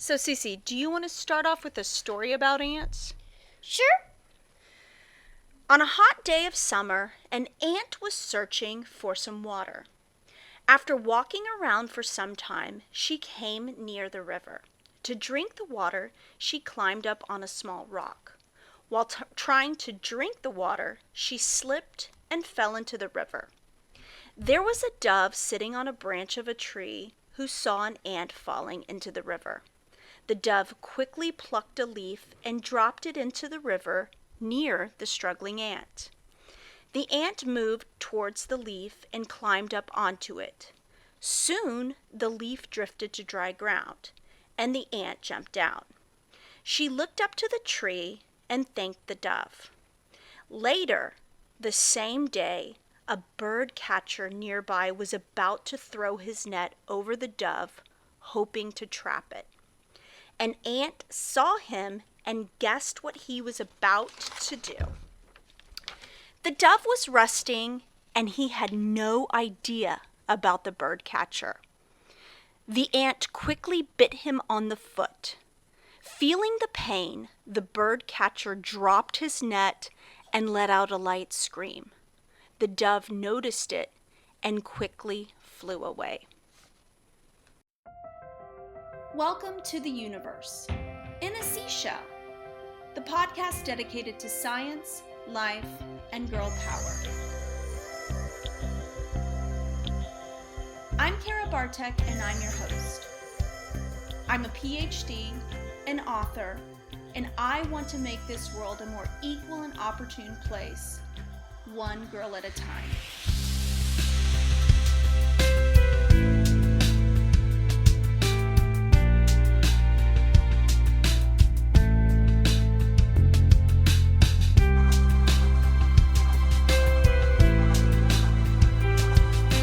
So, Cece, do you want to start off with a story about ants? Sure. On a hot day of summer, an ant was searching for some water. After walking around for some time, she came near the river. To drink the water, she climbed up on a small rock. While trying to drink the water, she slipped and fell into the river. There was a dove sitting on a branch of a tree who saw an ant falling into the river. The dove quickly plucked a leaf and dropped it into the river near the struggling ant. The ant moved towards the leaf and climbed up onto it. Soon the leaf drifted to dry ground, and the ant jumped down. She looked up to the tree and thanked the dove. Later, the same day, a bird catcher nearby was about to throw his net over the dove, hoping to trap it. An ant saw him and guessed what he was about to do. The dove was resting, and he had no idea about the bird catcher. The ant quickly bit him on the foot. Feeling the pain, the bird catcher dropped his net and let out a light scream. The dove noticed it and quickly flew away. Welcome to the universe in a seashell, the podcast dedicated to science, life, and girl power. I'm Carabartek, and I'm your host. I'm a PhD, an author, and I want to make this world a more equal and opportune place, one girl at a time.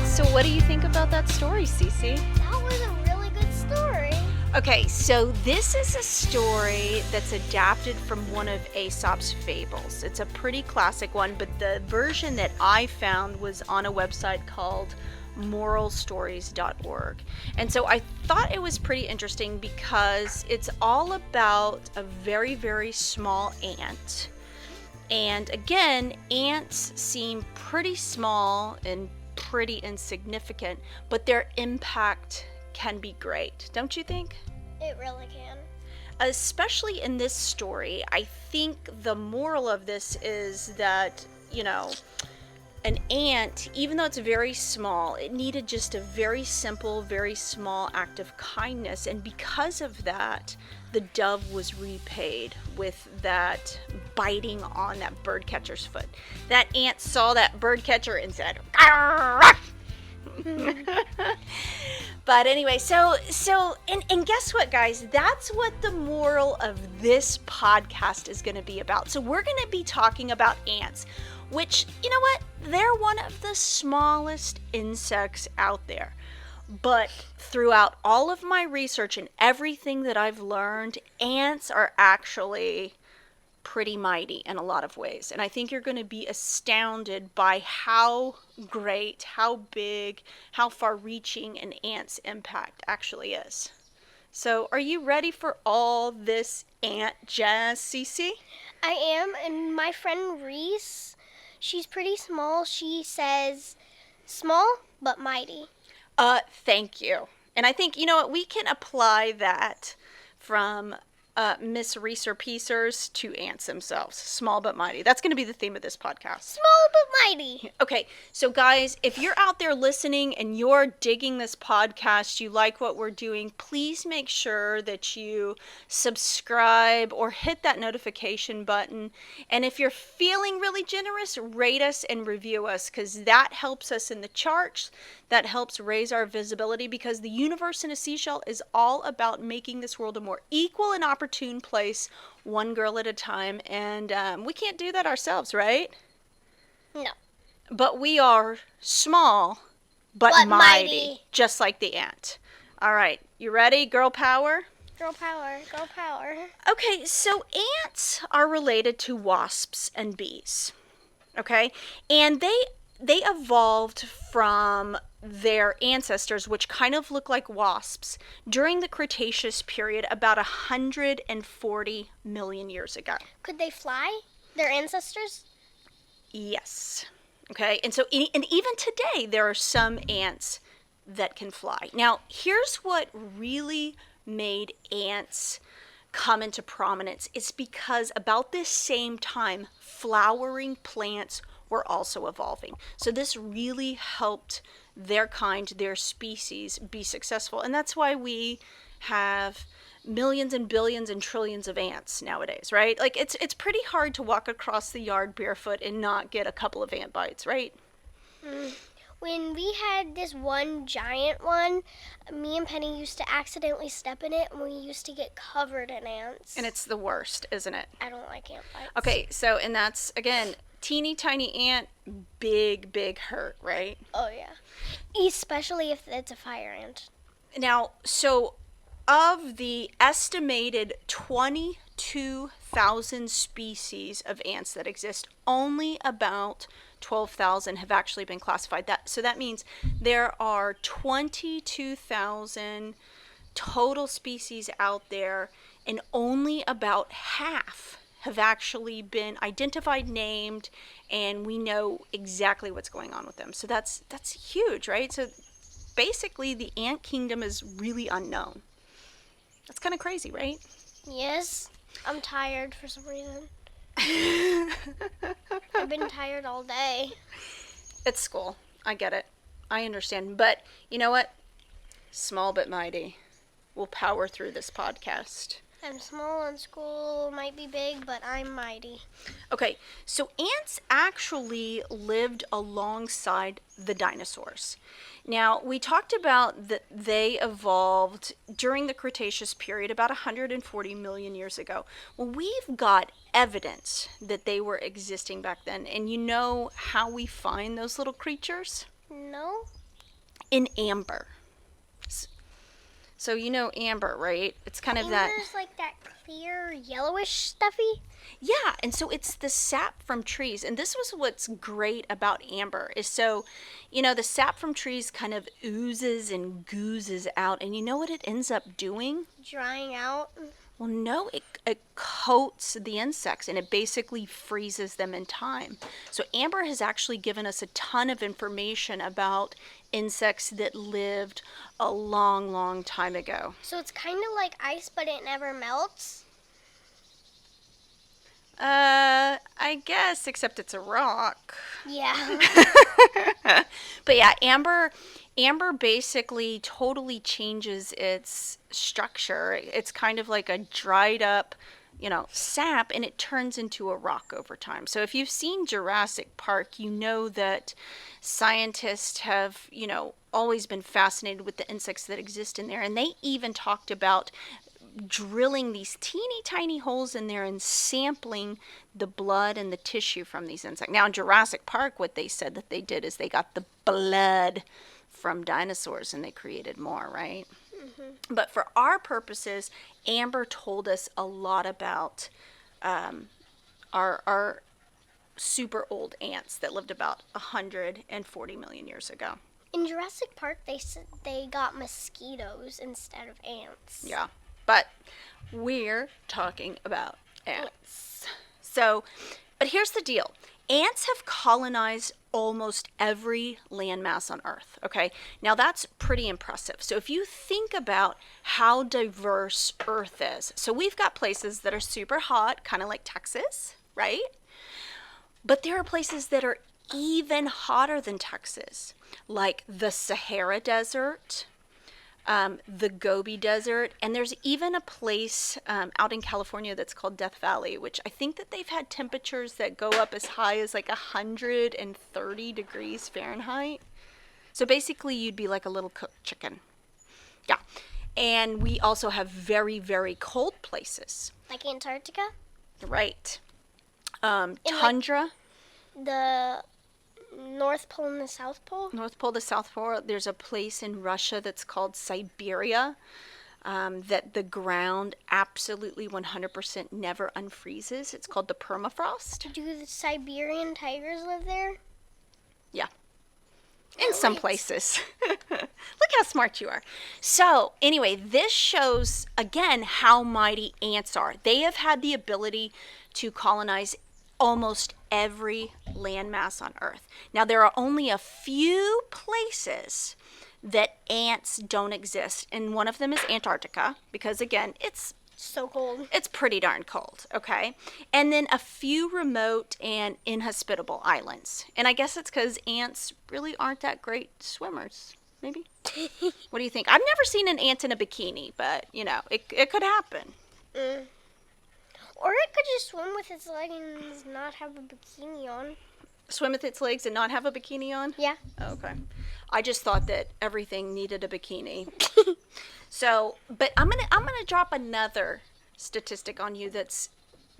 So what do you think about that story, Cece? That was a really good story. Okay, so this is a story that's adapted from one of Aesop's fables. It's a pretty classic one, but the version that I found was on a website called moralstories.org. And so I thought it was pretty interesting because it's all about a very, very small ant. And again, ants seem pretty small and pretty insignificant, but their impact can be great, don't you think? It really can. Especially in this story, I think the moral of this is that, an ant, even though it's very small, it needed just a very simple, very small act of kindness. And because of that, the dove was repaid with that biting on that bird catcher's foot. That ant saw that bird catcher and said, But anyway, so guess what, guys? That's what the moral of this podcast is going to be about. So we're going to be talking about ants, which, you know what? They're one of the smallest insects out there. But throughout all of my research and everything that I've learned, ants are actually pretty mighty in a lot of ways. And I think you're going to be astounded by how great, how big, how far-reaching an ant's impact actually is. So, are you ready for all this ant jazz, Cece? I am, and my friend Reese, she's pretty small. She says, small but mighty. Thank you. And I think, you know what, we can apply that from Miss Reeser Piecers to ants themselves. Small but mighty. That's going to be the theme of this podcast. Small but mighty. Okay, so guys, if you're out there listening and you're digging this podcast, you like what we're doing, please make sure that you subscribe or hit that notification button. And if you're feeling really generous, rate us and review us, because that helps us in the charts. That helps raise our visibility, because the universe in a seashell is all about making this world a more equal and opportune place, one girl at a time. And we can't do that ourselves, right? No. But we are small, but mighty, just like the ant. All right, you ready? Girl power? Girl power, girl power. Okay, so ants are related to wasps and bees. Okay? And they evolved from their ancestors, which kind of look like wasps, during the Cretaceous period about 140 million years ago. Could they fly? Their ancestors? Yes. Okay. And so, and even today, there are some ants that can fly. Now, here's what really made ants come into prominence. It's because about this same time, flowering plants were also evolving. So this really helped their kind, their species, be successful. And that's why we have millions and billions and trillions of ants nowadays, right? Like it's pretty hard to walk across the yard barefoot and not get a couple of ant bites, right? When we had this one giant one, me and Penny used to accidentally step in it, and we used to get covered in ants. And it's the worst, isn't it? I don't like ant bites. Okay, so, and that's, again, teeny tiny ant, big hurt, right? Oh, yeah. Especially if it's a fire ant. Now, so of the estimated 22,000 species of ants that exist, only about 12,000 have actually been classified. So that means there are 22,000 total species out there, and only about half have actually been identified, named, and we know exactly what's going on with them. So that's huge, right? So basically the ant kingdom is really unknown. That's kind of crazy, right? Yes. I'm tired for some reason. I've been tired all day. It's school. I get it. I understand. But you know what? Small but mighty. We'll power through this podcast. I'm small and school might be big, but I'm mighty. Okay, so ants actually lived alongside the dinosaurs. Now, we talked about that they evolved during the Cretaceous period about 140 million years ago. Well, we've got evidence that they were existing back then. And you know how we find those little creatures? No? In amber. So you know amber, right? It's kind of that... Amber's like that clear yellowish stuffy? Yeah, and so it's the sap from trees. And this was what's great about amber is so, you know, the sap from trees kind of oozes and goozes out. And you know what it ends up doing? Drying out? Well, no, it coats the insects and it basically freezes them in time. So amber has actually given us a ton of information about insects that lived a long time ago. So it's kind of like ice, but it never melts? I guess, except it's a rock. Yeah. But yeah, amber basically totally changes its structure. It's kind of like a dried up, you know, sap, and it turns into a rock over time. So if you've seen Jurassic Park, you know that scientists have, you know, always been fascinated with the insects that exist in there. And they even talked about drilling these teeny tiny holes in there and sampling the blood and the tissue from these insects. Now in Jurassic Park, what they said that they did is they got the blood from dinosaurs and they created more, right? Mm-hmm. But for our purposes, Amber told us a lot about our super old ants that lived about 140 million years ago. In Jurassic Park, they said they got mosquitoes instead of ants. Yeah. But we're talking about ants. So, but here's the deal. Ants have colonized almost every landmass on Earth, okay? Now that's pretty impressive. So if you think about how diverse Earth is, so we've got places that are super hot, kind of like Texas, right? But there are places that are even hotter than Texas, like the Sahara Desert, the Gobi Desert, and there's even a place out in California that's called Death Valley, which I think that they've had temperatures that go up as high as like 130 degrees Fahrenheit. So basically you'd be like a little cooked chicken. Yeah. And we also have very cold places. Like Antarctica? Right. Tundra. Like the North Pole and the South Pole? North Pole to South Pole. There's a place in Russia that's called Siberia that the ground absolutely 100% never unfreezes. It's called the permafrost. Do the Siberian tigers live there? Yeah. In some What? places. Look how smart you are. So, anyway, this shows again how mighty ants are. They have had the ability to colonize almost every landmass on Earth. Now, there are only a few places that ants don't exist, and one of them is Antarctica, because again, So cold. it's pretty darn cold, okay? And then a few remote and inhospitable islands. And I guess it's because ants really aren't that great swimmers, maybe? What do you think? I've never seen an ant in a bikini, but, it could happen. Mm. Or it could just swim with its leggings, not have a bikini on. Swim with its legs and not have a bikini on? Yeah. Okay. I just thought that everything needed a bikini. So, but I'm gonna drop another statistic on you that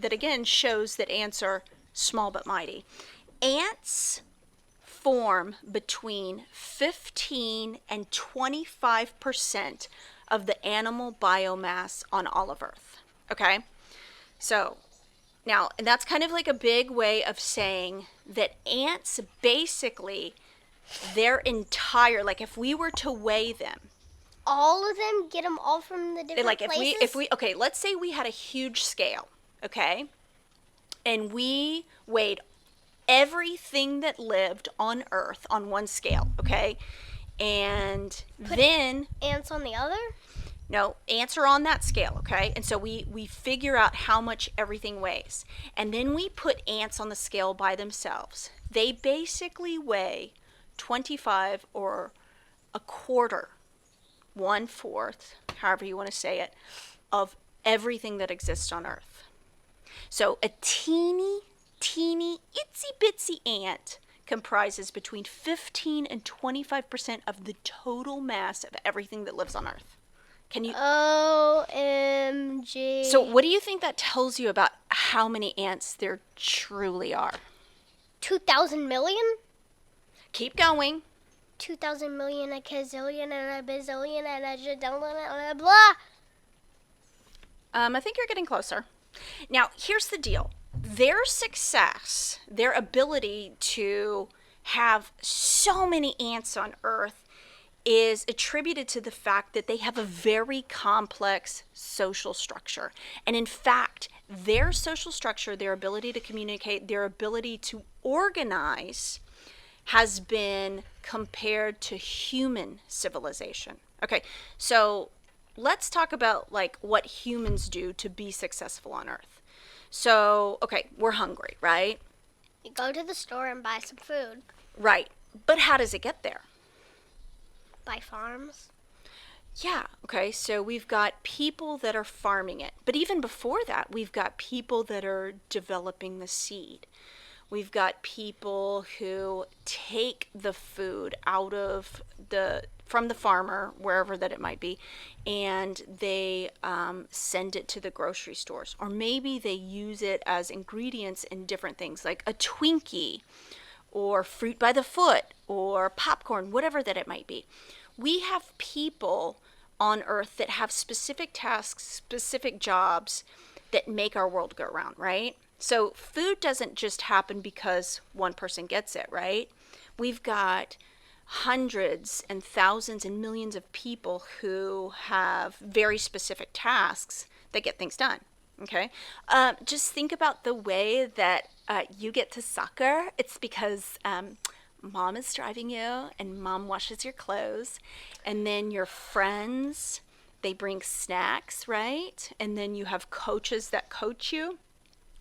again shows that ants are small but mighty. Ants form between 15 and 25% of the animal biomass on all of Earth. Okay? So, now, and that's kind of like a big way of saying that ants basically, their entire, like if we were to weigh them, All of them, get them all from the different like places? if we okay, let's say we had a huge scale, okay, and we weighed everything that lived on Earth on one scale, okay, and then Ants on the other? no, ants are on that scale, okay, and so we figure out how much everything weighs, and then we put ants on the scale by themselves. They basically weigh 25 or a quarter, 1/4, however you want to say it, of everything that exists on Earth. So a teeny, itsy bitsy ant comprises between 15 and 25% of the total mass of everything that lives on Earth. Can you? OMG. So what do you think that tells you about how many ants there truly are? 2,000 million? Keep going. 2,000 million, a gazillion, and a bazillion, and a jadillion, and a blah. I think you're getting closer. Now, here's the deal. Their success, their ability to have so many ants on Earth is attributed to the fact that they have a very complex social structure. And in fact, their social structure, their ability to communicate, their ability to organize has been compared to human civilization. Okay, so let's talk about like what humans do to be successful on Earth. So, okay, we're hungry, right? You go to the store and buy some food. Right. But how does it get there? By farms. Yeah, okay, so we've got people that are farming it. But even before that, we've got people that are developing the seed. We've got people who take the food out of from the farmer, wherever that it might be, and they send it to the grocery stores. Or maybe they use it as ingredients in different things, like a Twinkie, or fruit by the foot, or popcorn, whatever that it might be. We have people on Earth that have specific tasks, specific jobs that make our world go round, right? So food doesn't just happen because one person gets it, right? We've got hundreds and thousands and millions of people who have very specific tasks that get things done, okay? Just think about the way that you get to soccer. It's because mom is driving you and mom washes your clothes, and then your friends, they bring snacks, right? And then you have coaches that coach you.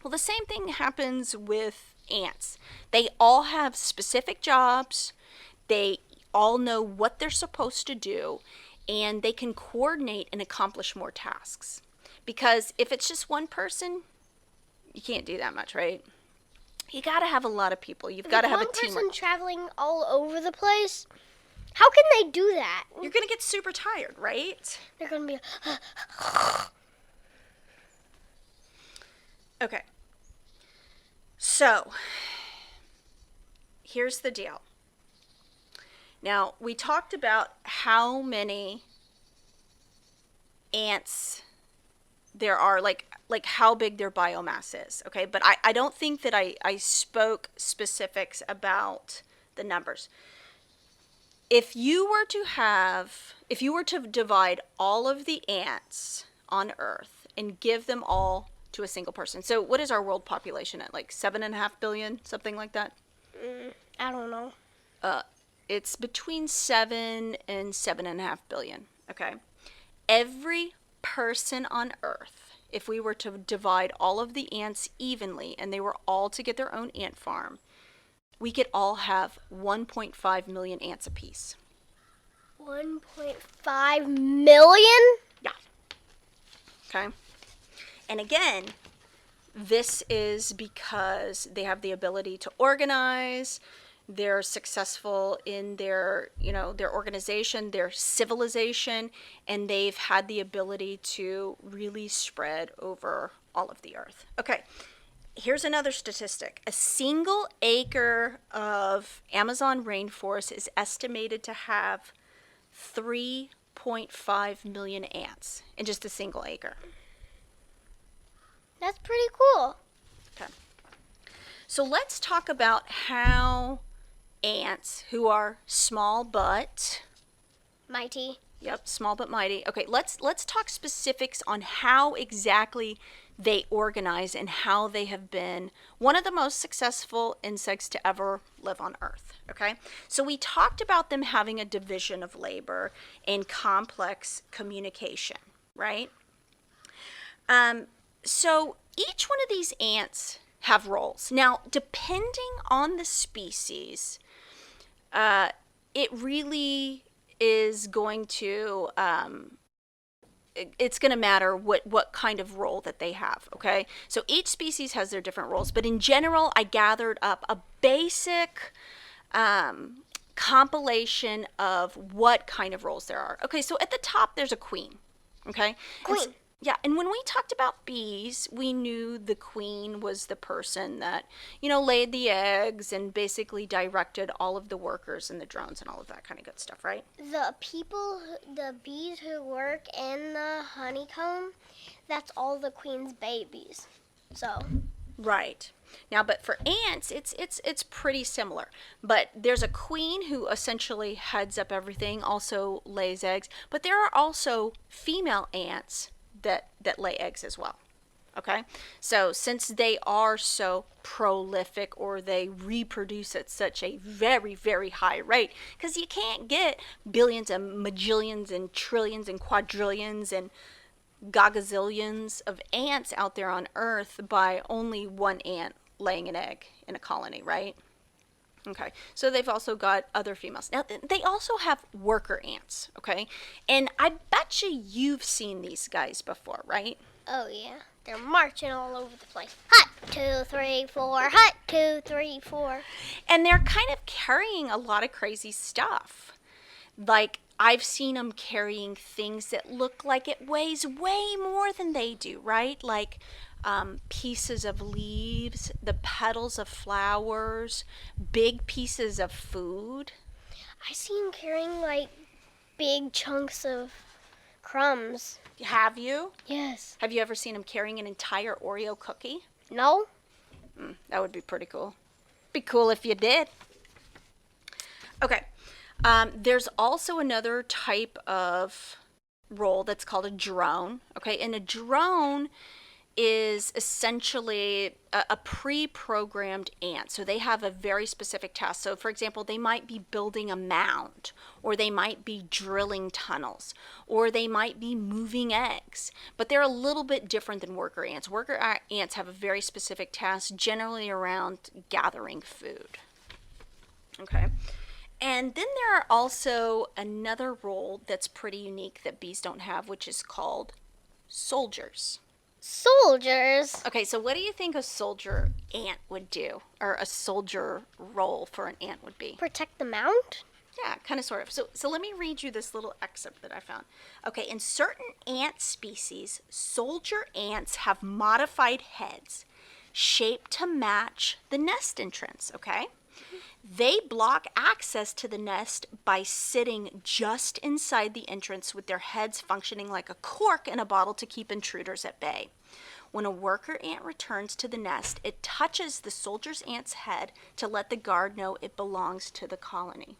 Well, the same thing happens with ants. They all have specific jobs. They all know what they're supposed to do, and they can coordinate and accomplish more tasks. Because if it's just one person, you can't do that much, right? You got to have a lot of people. You've got to have a teamwork. One person traveling all over the place. How can they do that? You're going to get super tired, right? They're going to be... Okay. So, here's the deal. Now, we talked about how many ants there are, like how big their biomass is, okay? But I don't think that I spoke specifics about the numbers. If you were to divide all of the ants on Earth and give them all to a single person. So what is our world population at? Like 7.5 billion, something like that? I don't know. It's between 7 and 7.5 billion. Okay. Every person on Earth, if we were to divide all of the ants evenly and they were all to get their own ant farm, we could all have 1.5 million ants apiece. 1.5 million? Yeah. Okay. And again, this is because they have the ability to organize. They're successful in their organization, their civilization, and they've had the ability to really spread over all of the earth. Okay, here's another statistic. A single acre of Amazon rainforest is estimated to have 3.5 million ants in just a single acre. That's pretty cool. Okay. So let's talk about how ants, who are small but mighty. Yep, small but mighty. Okay, let's talk specifics on how exactly they organize and how they have been one of the most successful insects to ever live on Earth. Okay, so we talked about them having a division of labor and complex communication, right? So each one of these ants have roles. Now, depending on the species, it really is going to it's going to matter what kind of role that they have. Okay, so each species has their different roles, but in general, I gathered up a basic compilation of what kind of roles there are. Okay, so at the top there's a queen. Okay, Queen. Yeah, and when we talked about bees, we knew the queen was the person that, laid the eggs and basically directed all of the workers and the drones and all of that kind of good stuff, right? The bees who work in the honeycomb, that's all the queen's babies. So. Right. Now, but for ants, it's pretty similar. But there's a queen who essentially heads up everything, also lays eggs. But there are also female ants that lay eggs as well. Okay, so since they are so prolific, or they reproduce at such a very, very high rate, because you can't get billions and majillions and trillions and quadrillions and gagazillions of ants out there on Earth by only one ant laying an egg in a colony, right? Okay, so they've also got other females. Now, they also have worker ants, okay? And I bet you've seen these guys before, right? Oh, yeah. They're marching all over the place. Hut, 2, 3, 4. Hut, 2, 3, 4. And they're kind of carrying a lot of crazy stuff. Like, I've seen them carrying things that look like it weighs way more than they do, right? Like pieces of leaves, the petals of flowers, big pieces of food. I see him carrying like big chunks of crumbs. Have you? Yes. Have you ever seen him carrying an entire Oreo cookie? No. That would be pretty cool. Be cool if you did. Okay. There's also another type of role that's called a drone. Okay, and a drone is essentially a pre-programmed ant. So they have a very specific task. So for example, they might be building a mound, or they might be drilling tunnels, or they might be moving eggs. But they're a little bit different than worker ants. Worker ants have a very specific task, generally around gathering food. Okay. And then there are also another role that's pretty unique that bees don't have, which is called soldiers. Soldiers? Okay, so what do you think a soldier ant would do? Or a soldier role for an ant would be? Protect the mound? Yeah, kind of, sort of. So let me read you this little excerpt that I found. Okay, in certain ant species, soldier ants have modified heads shaped to match the nest entrance, okay? They block access to the nest by sitting just inside the entrance with their heads functioning like a cork in a bottle to keep intruders at bay. When a worker ant returns to the nest, it touches the soldier ant's head to let the guard know it belongs to the colony.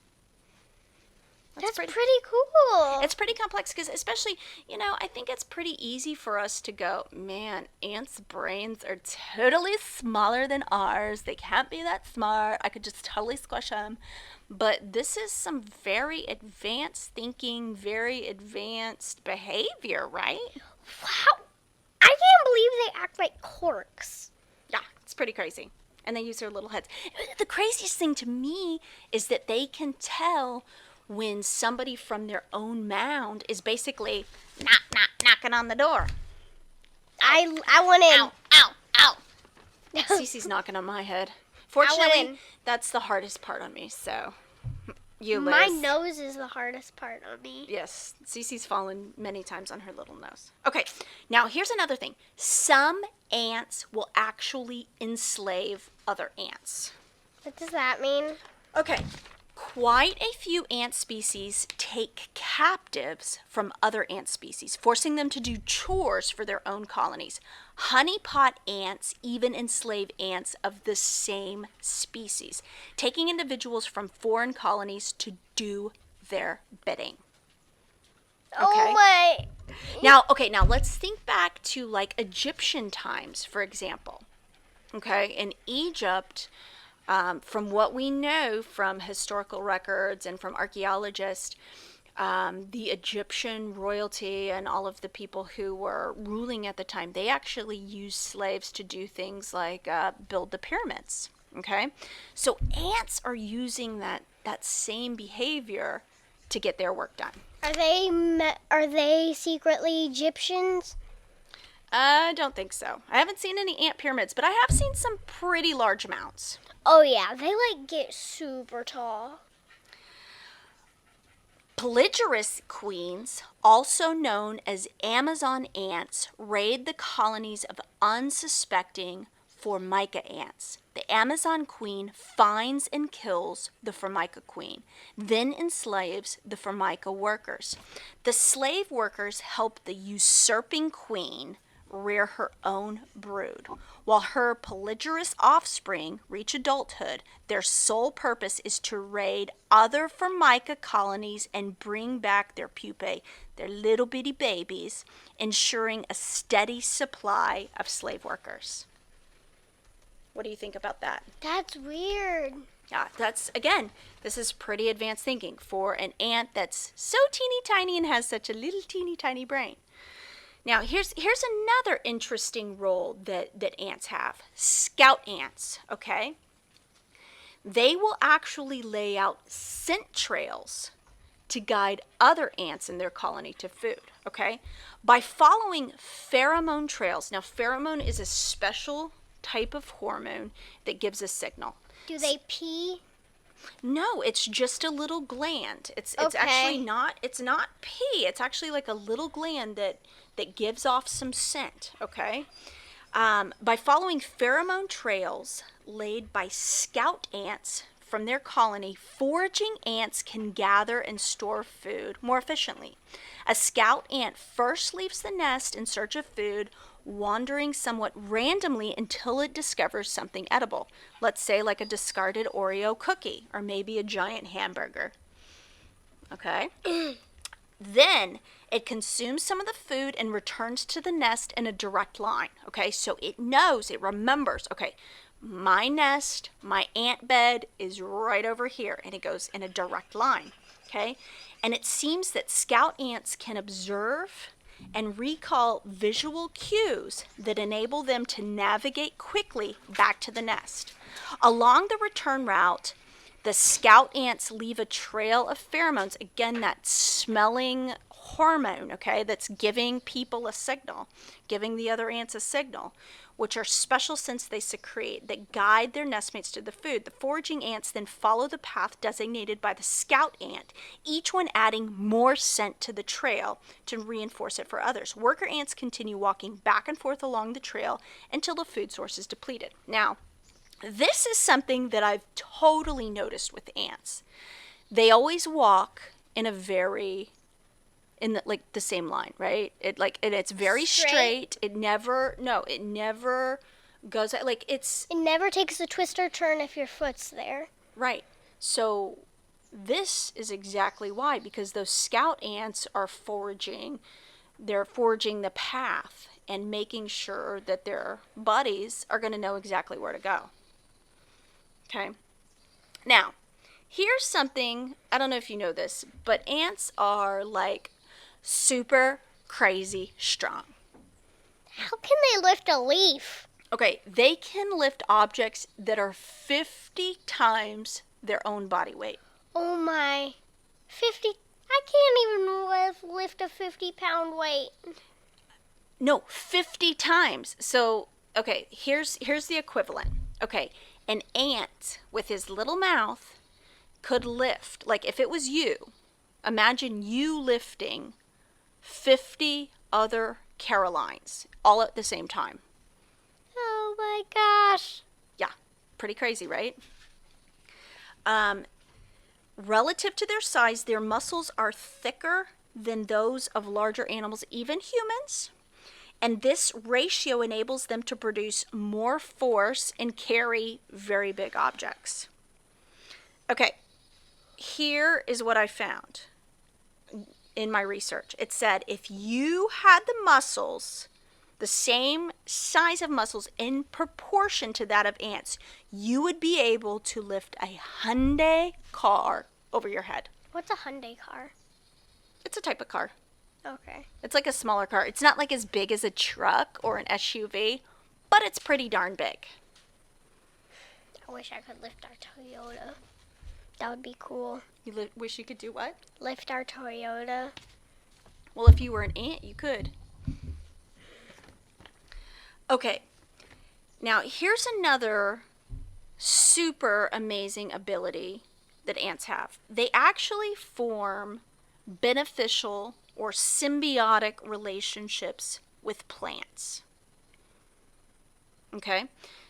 That's pretty cool. It's pretty complex because, especially, I think it's pretty easy for us to go, man, ants' brains are totally smaller than ours. They can't be that smart. I could just totally squash them. But this is some very advanced thinking, very advanced behavior, right? Wow. I can't believe they act like corks. Yeah, it's pretty crazy. And they use their little heads. The craziest thing to me is that they can tell when somebody from their own mound is basically knocking on the door. I went in. Ow. Cece's knocking on my head. Fortunately, that's the hardest part on me, so you Liz. My nose is the hardest part on me. Yes, Cece's fallen many times on her little nose. Okay, now here's another thing. Some ants will actually enslave other ants. What does that mean? Okay. Quite a few ant species take captives from other ant species, forcing them to do chores for their own colonies. Honeypot ants even enslave ants of the same species, taking individuals from foreign colonies to do their bidding. Okay. Oh my. Now let's think back to like Egyptian times, for example. Okay, in Egypt, from what we know from historical records and from archaeologists, the Egyptian royalty and all of the people who were ruling at the time, they actually used slaves to do things like build the pyramids. Okay, so ants are using that same behavior to get their work done. Are they secretly Egyptians? I don't think so. I haven't seen any ant pyramids, but I have seen some pretty large mounds. Oh yeah, they get super tall. Pelagiorous queens, also known as Amazon ants, raid the colonies of unsuspecting Formica ants. The Amazon queen finds and kills the Formica queen, then enslaves the Formica workers. The slave workers help the usurping queen rear her own brood. While her pelagiorous offspring reach adulthood, their sole purpose is to raid other Formica colonies and bring back their pupae, their little bitty babies, ensuring a steady supply of slave workers. What do you think about that? That's weird. Yeah, this is pretty advanced thinking for an ant that's so teeny tiny and has such a little teeny tiny brain. Now, here's another interesting role that ants have. Scout ants, okay? They will actually lay out scent trails to guide other ants in their colony to food, okay? By following pheromone trails. Now, pheromone is a special type of hormone that gives a signal. Do they pee? No, it's just a little gland. It's Okay. actually not pee. It's actually like a little gland that gives off some scent, okay? By following pheromone trails laid by scout ants from their colony, foraging ants can gather and store food more efficiently. A scout ant first leaves the nest in search of food, wandering somewhat randomly until it discovers something edible. Let's say like a discarded Oreo cookie or maybe a giant hamburger. Okay? Then it consumes some of the food and returns to the nest in a direct line. Okay? So it remembers, okay, my nest, my ant bed is right over here, and it goes in a direct line. Okay? And it seems that scout ants can observe and recall visual cues that enable them to navigate quickly back to the nest. Along the return route, the scout ants leave a trail of pheromones, again, that smelling hormone, okay, that's giving people a signal, giving the other ants a signal, which are special scents they secrete that guide their nestmates to the food. The foraging ants then follow the path designated by the scout ant, each one adding more scent to the trail to reinforce it for others. Worker ants continue walking back and forth along the trail until the food source is depleted. Now, This is something that I've totally noticed with ants. They always walk in a very in the, like the same line, right? And it's very straight. It never goes like it's It never takes a twist or turn if your foot's there. right. So this is exactly why, because those scout ants are foraging. They're foraging the path and making sure that their buddies are going to know exactly where to go. Okay. Now, here's something, I don't know if you know this, but ants are like super crazy strong. How can they lift a leaf? Okay, they can lift objects that are 50 times their own body weight. Oh my. 50. I can't even lift a 50-pound weight. No, 50 times. So, okay, here's the equivalent. Okay, an ant with his little mouth could lift, like if it was you, imagine you lifting 50 other Carolines all at the same time. Oh my gosh. Yeah, pretty crazy, right? Relative to their size, their muscles are thicker than those of larger animals, even humans. And this ratio enables them to produce more force and carry very big objects. Okay, here is what I found in my research. It said if you had the muscles, the same size of muscles in proportion to that of ants, you would be able to lift a Hyundai car over your head. What's a Hyundai car? It's a type of car. Okay. It's like a smaller car. It's not like as big as a truck or an SUV, but it's pretty darn big. I wish I could lift our Toyota. That would be cool. You wish you could do what? Lift our Toyota. Well, if you were an ant, you could. Okay. Now, here's another super amazing ability that ants have. They actually form beneficial or symbiotic relationships with plants. Okay?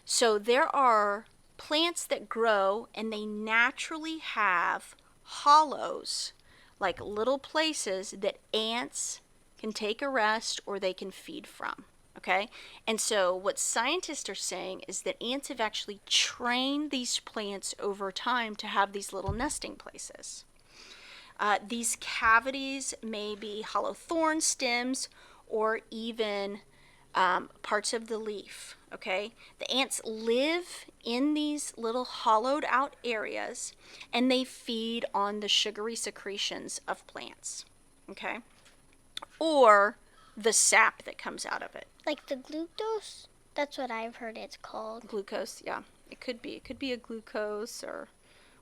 So there are plants that grow and they naturally have hollows, like little places that ants can take a rest or they can feed from. Okay? And so what scientists are saying is that ants have actually trained these plants over time to have these little nesting places. These cavities may be hollow thorn stems or even parts of the leaf. Okay? The ants live in these little hollowed out areas and they feed on the sugary secretions of plants. Okay? Or the sap that comes out of it. Like the glucose? That's what I've heard it's called. Glucose, yeah. It could be. It could be a glucose or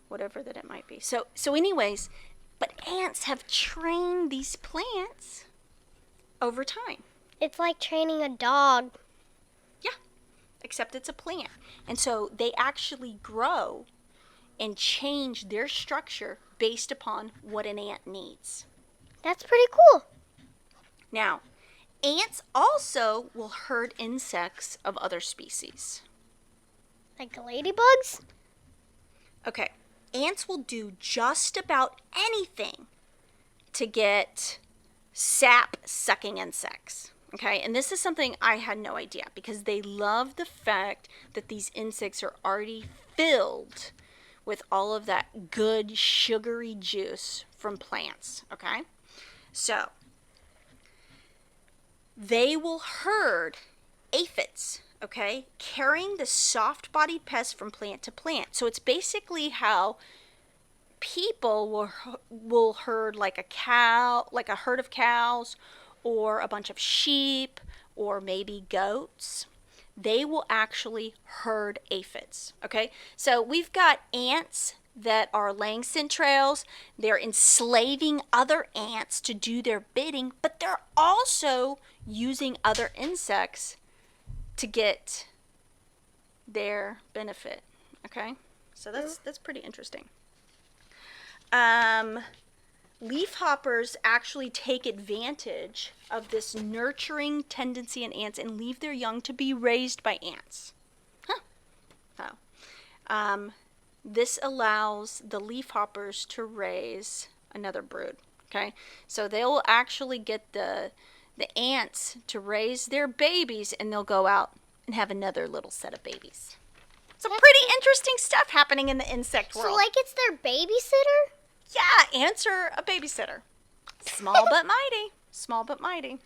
whatever that it might be. So anyways, but ants have trained these plants over time. It's like training a dog. Yeah, except it's a plant. And so they actually grow and change their structure based upon what an ant needs. That's pretty cool. Now, ants also will herd insects of other species. Like ladybugs? Okay, ants will do just about anything to get sap-sucking insects. Okay, and this is something I had no idea because they love the fact that these insects are already filled with all of that good sugary juice from plants. Okay, so they will herd aphids, okay, carrying the soft-bodied pests from plant to plant. So it's basically how people will herd like a cow, like a herd of cows, or a bunch of sheep, or maybe goats. They will actually herd aphids, okay? So we've got ants that are laying scent trails. They're enslaving other ants to do their bidding, but they're also using other insects to get their benefit, okay? So that's pretty interesting. Leafhoppers actually take advantage of this nurturing tendency in ants and leave their young to be raised by ants. Huh. Oh. This allows the leafhoppers to raise another brood. Okay, so they'll actually get the ants to raise their babies, and they'll go out and have another little set of babies. Some pretty interesting stuff happening in the insect world. So, like, it's their babysitter? Yeah, ants are a babysitter. Small but mighty. Small but mighty.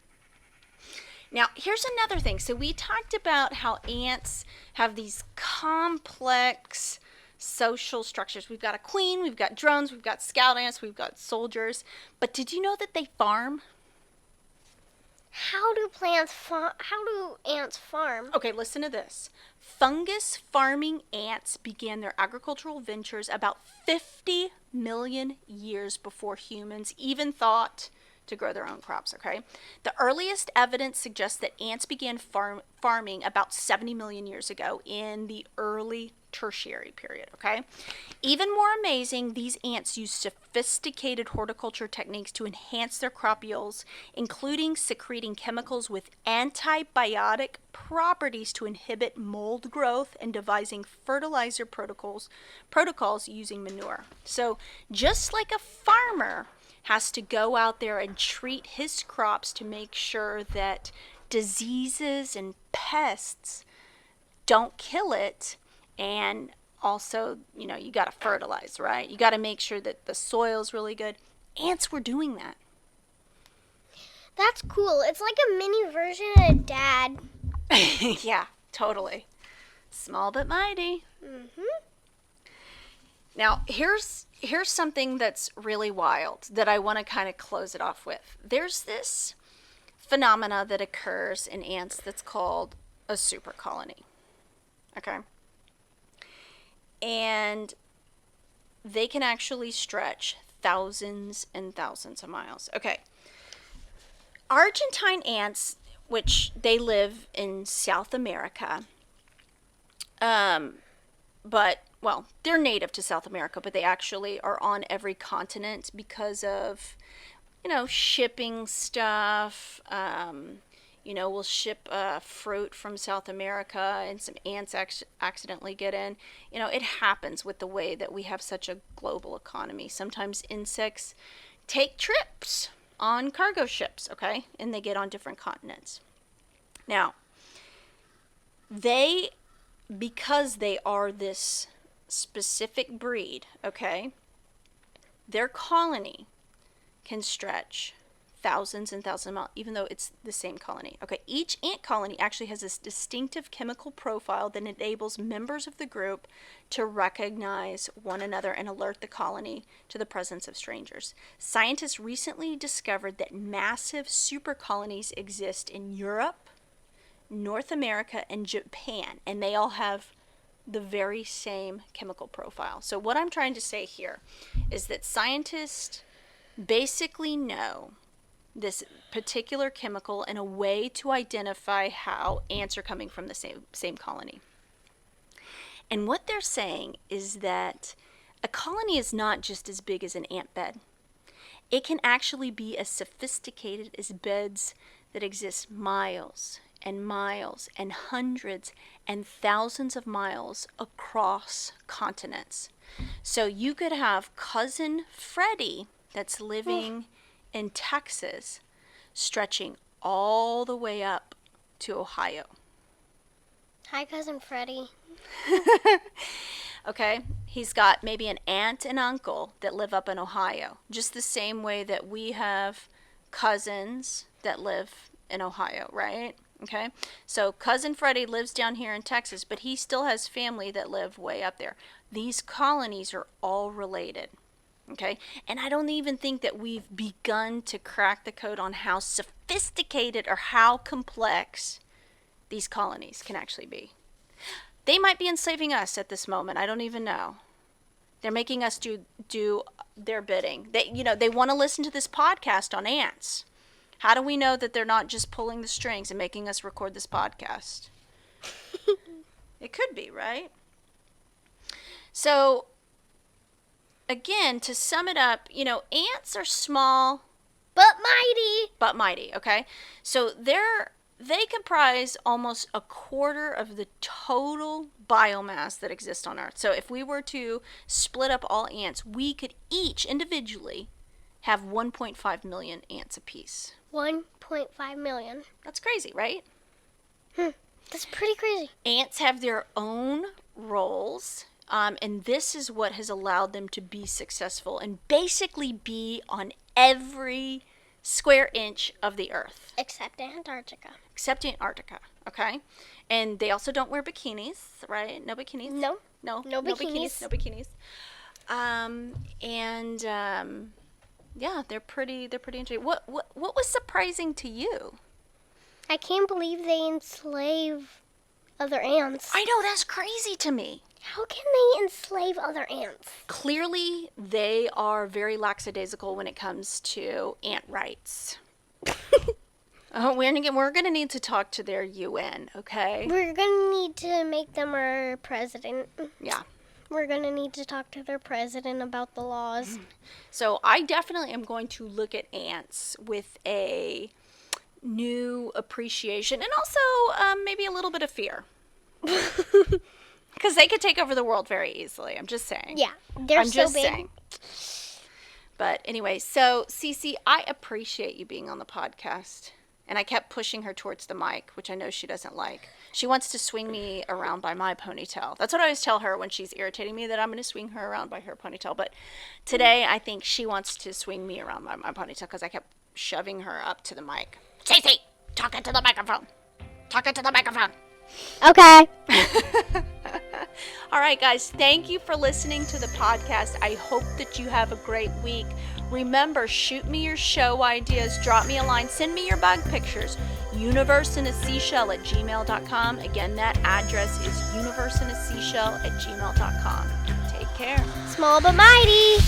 Now, here's another thing. So we talked about how ants have these complex social structures. We've got a queen, we've got drones, we've got scout ants, we've got soldiers. But did you know that they farm? How do ants farm? Okay, listen to this. Fungus farming ants began their agricultural ventures about 50 million years before humans even thought to grow their own crops, okay? The earliest evidence suggests that ants began farming about 70 million years ago in the early tertiary period, okay? Even more amazing, these ants use sophisticated horticulture techniques to enhance their crop yields, including secreting chemicals with antibiotic properties to inhibit mold growth and devising fertilizer protocols using manure. So just like a farmer has to go out there and treat his crops to make sure that diseases and pests don't kill it, and also, you got to fertilize, right? You got to make sure that the soil's really good. Ants were doing that. That's cool. It's like a mini version of Dad. Yeah, totally. Small but mighty. Mm-hmm. Now, here's something that's really wild that I want to kind of close it off with. There's this phenomena that occurs in ants that's called a super colony. Okay? And they can actually stretch thousands and thousands of miles. Okay. Argentine ants, which they live in South America, they're native to South America, but they actually are on every continent because of, shipping stuff. We'll ship fruit from South America and some ants accidentally get in. It happens with the way that we have such a global economy. Sometimes insects take trips on cargo ships, okay? And they get on different continents. Now, because they are this specific breed, okay, their colony can stretch thousands and thousands of miles, even though it's the same colony. Okay, each ant colony actually has this distinctive chemical profile that enables members of the group to recognize one another and alert the colony to the presence of strangers. Scientists recently discovered that massive super colonies exist in Europe, North America, and Japan, and they all have the very same chemical profile. So what I'm trying to say here is that scientists basically know this particular chemical and a way to identify how ants are coming from the same colony. And what they're saying is that a colony is not just as big as an ant bed. It can actually be as sophisticated as beds that exist miles and miles and hundreds and thousands of miles across continents. So you could have cousin Freddie that's living in Texas, stretching all the way up to Ohio. Hi, Cousin Freddie. Okay, he's got maybe an aunt and uncle that live up in Ohio, just the same way that we have cousins that live in Ohio, right? Okay, so cousin Freddie lives down here in Texas, but he still has family that live way up there. These colonies are all related. Okay, and I don't even think that we've begun to crack the code on how sophisticated or how complex these colonies can actually be. They might be enslaving us at this moment. I don't even know. They're making us do their bidding. They want to listen to this podcast on ants. How do we know that they're not just pulling the strings and making us record this podcast? It could be, right? So again, to sum it up, ants are small but mighty. Okay? So they're they comprise almost a quarter of the total biomass that exists on Earth. So if we were to split up all ants, we could each individually have 1.5 million ants apiece. 1.5 million. That's crazy, right? That's pretty crazy. Ants have their own roles, and this is what has allowed them to be successful and basically be on every square inch of the Earth. Except Antarctica. Except Antarctica, okay? And they also don't wear bikinis, right? No bikinis? No. No bikinis. No bikinis. Yeah, they're pretty interesting. What was surprising to you? I can't believe they enslave other ants. I know, that's crazy to me. How can they enslave other ants? Clearly, they are very lackadaisical when it comes to ant rights. We're gonna need to talk to their UN, okay? We're gonna need to make them our president. Yeah. We're gonna need to talk to their president about the laws. So I definitely am going to look at ants with a new appreciation and also maybe a little bit of fear. Because they could take over the world very easily. I'm just saying. Yeah, they're so big. Saying. But anyway, so Cece, I appreciate you being on the podcast. And I kept pushing her towards the mic, which I know she doesn't like. She wants to swing me around by my ponytail. That's what I always tell her when she's irritating me, that I'm going to swing her around by her ponytail. But today, I think she wants to swing me around by my ponytail because I kept shoving her up to the mic. Cece, talk into the microphone. Talk into the microphone. Okay. All right, guys, thank you for listening to the podcast. I hope that you have a great week. Remember, shoot me your show ideas, drop me a line, send me your bug pictures. universeinaseashell@gmail.com. Again, that address is universeinaseashell@gmail.com. Take care. Small but mighty.